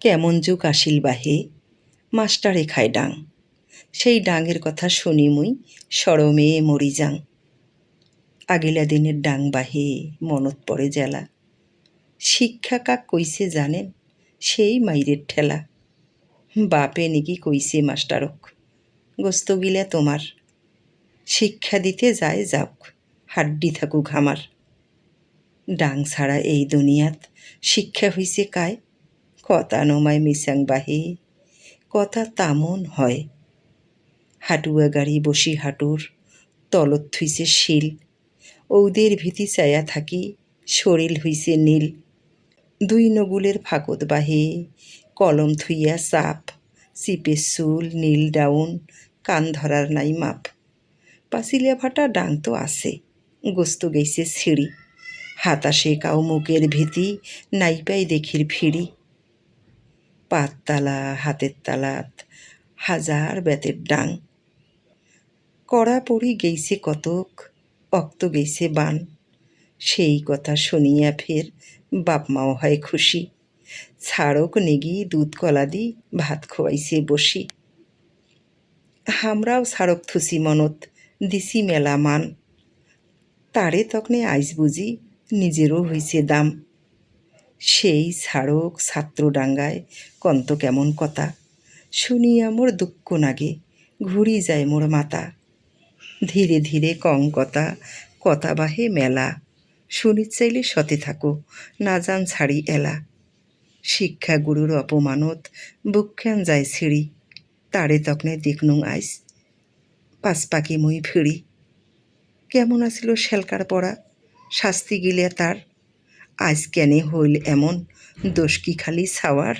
কেমন যুগ আসিল বাহে, মাস্টারে খায় ডাং। সেই ডাঙের কথা শুনি মুই সরমে মরি যাং। আগিলা দিনের ডাং বাহে মনত পড়ে জেলা। শিক্ষা কাক কইছে জানেন, সেই মাইরের ঠেলা। বাপে নাকি কইছে মাস্টারক, গোস্ত গিলা তোমার, শিক্ষা দিতে যায় যাওক, হাড্ডি থাকুক আমার। ডাং ছাড়া এই দুনিয়াত শিক্ষা হইছে কায়, কথা নমায় মিসাং বাহে, কথা তামন হয়। হাটুয়া গাড়ি বসি হাঁটুর, তলত থুইছে শিল, ওদের ভীতি চায়া থাকি, শরীর হইছে নীল। দুই নগুলের ফাঁকত বাহে, কলম থুইয়া চাপ, চিপে চুল নীল ডাউন, কান ধরার নাই মাপ। পাচিলিয়া ফাটা ডাং তো আছে, গোস্ত গেইছে ছিঁড়ি, হাতাশে কাউ মুখের ভীতি, নাই পাই দেখির ফিরি। পাততালা হাতের তালাত হাজার বেতের ডাং, কড়া পড়ি গেইছে কতক, অক্ত গেইছে বান। সেই কথা শুনিয়া ফের বাপ মাও হয় খুশি, ছাড়ক নেগি দুধ কলা দি ভাত খোয়াইছে বসি। হামরাও ছাড়ক থুসি মনত, দিছি মেলা মান, তারে তখনে আইস বুঝি নিজেরও হইছে দাম। সেই ছাড়ক ছাত্রডাঙ্গায় কন্ত কেমন কথা, শুনিয়া মোর দুঃখ নাগে, ঘুরি যায় মোর মাতা। ধীরে ধীরে কং কথা, কথা বাহে মেলা, শুনিত চাইলে সতে থাকো, না যান ছাড়ি এলা। শিক্ষা গুরুর অপমানত বুকখান যায় ছিঁড়ি, তারে তখনে দেখনুং আইস পাঁচ পাকি মুই ফিরি। কেমন আছিল সেলকার পড়া, শাস্তি গিলে তার, আজ কেনে হইল এমন, দোষ কি খালি ছাওয়ার।